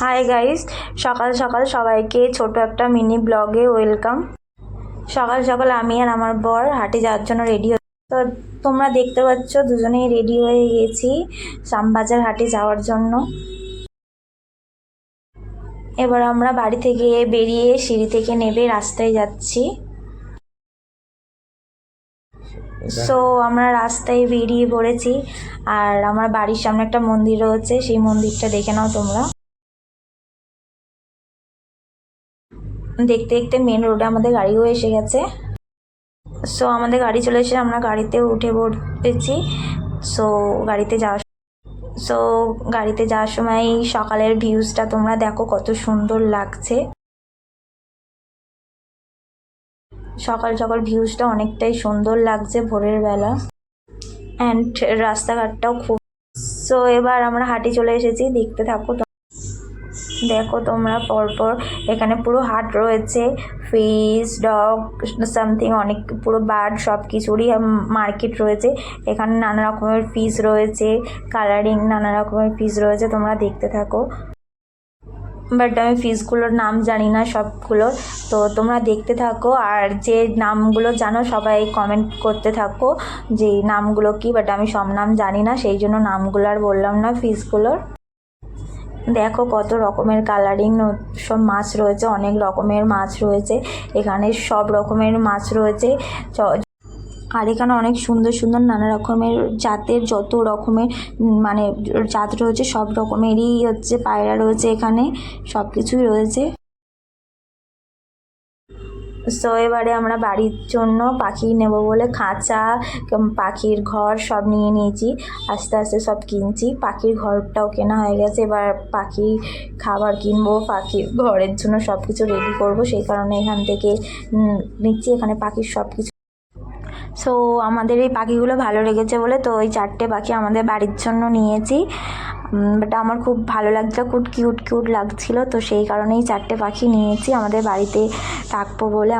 Hi guys, সকাল সকাল সবাইকে ছোট একটা মিনি ব্লগে ওয়েলকাম। সকাল সকাল আমি আর আমার বর হাটে যাওয়ার জন্য রেডি হই। তো তোমরা দেখতে পাচ্ছ দুজনেই রেডি হয়ে গেছি শ্যামবাজার হাটে যাওয়ার জন্য। এবার আমরা বাড়ি থেকে বেরিয়ে সিঁড়ি থেকে নেমে রাস্তায় যাচ্ছি। সো আমরা রাস্তায় বেরিয়ে পড়েছি, আর আমার বাড়ির সামনে একটা মন্দির রয়েছে, সেই মন্দিরটা দেখে নাও তোমরা। দেখতে দেখতে মেন রোডে আমাদের গাড়িও এসে গেছে। সো আমাদের গাড়ি চলে এসে আমরা গাড়িতে উঠে পড়েছি। সো গাড়িতে যাওয়ার সময় সকালের ভিউজটা তোমরা দেখো কত সুন্দর লাগছে। সকাল সকাল ভিউজটা অনেকটাই সুন্দর লাগছে ভোরের বেলা, অ্যান্ড রাস্তাঘাটটাও খুব। সো এবার আমরা হাটে চলে এসেছি, দেখতে থাকো। দেখো তোমরা পরপর এখানে পুরো হাট রয়েছে, ফিশ, ডগ, সামথিং, অনেক পুরো বার্ড সব কিছুরই মার্কেট রয়েছে। এখানে নানা রকমের ফিশ রয়েছে, কালারিং নানা রকমের ফিশ রয়েছে, তোমরা দেখতে থাকো। বাট আমি ফিশগুলোর নাম জানি না সবগুলো, তো তোমরা দেখতে থাকো। আর যে নামগুলো জানো সবাই কমেন্ট করতে থাকো যে নামগুলো কি, বাট আমি সব নাম জানি না, সেই জন্য নামগুলো আর বললাম না ফিশগুলোর। দেখো কত রকমের কালারিং সব মাছ রয়েছে, অনেক রকমের মাছ রয়েছে এখানে, সব রকমের মাছ রয়েছে। আর এখানে অনেক সুন্দর সুন্দর নানা রকমের জাতের, যত রকমের মানে জাত রয়েছে সব রকমেরই হচ্ছে পায়রা রয়েছে এখানে, সব কিছুই রয়েছে। সো এবারে আমরা বাড়ির জন্য পাখি নেব বলে খাঁচা, পাখির ঘর সব নিয়ে নিয়েছি, আস্তে আস্তে সব কিনছি। পাখির ঘরটাও কেনা হয়ে গেছে, এবার পাখি খাবার কিনবো, পাখির ঘরের জন্য সব কিছু রেডি করব, সেই কারণে এখান থেকে নিচ্ছি। এখানে পাখির সব কিছু। সো আমাদের এই পাখিগুলো ভালো লেগেছে বলে তো ওই 4টে পাখি আমাদের বাড়ির জন্য নিয়েছি। বাট আমার খুব ভালো লাগছিল, খুব কিউট কিউট লাগছিল, তো সেই কারণেই 4টে পাখি নিয়েছি আমাদের বাড়িতে থাকবো বলে।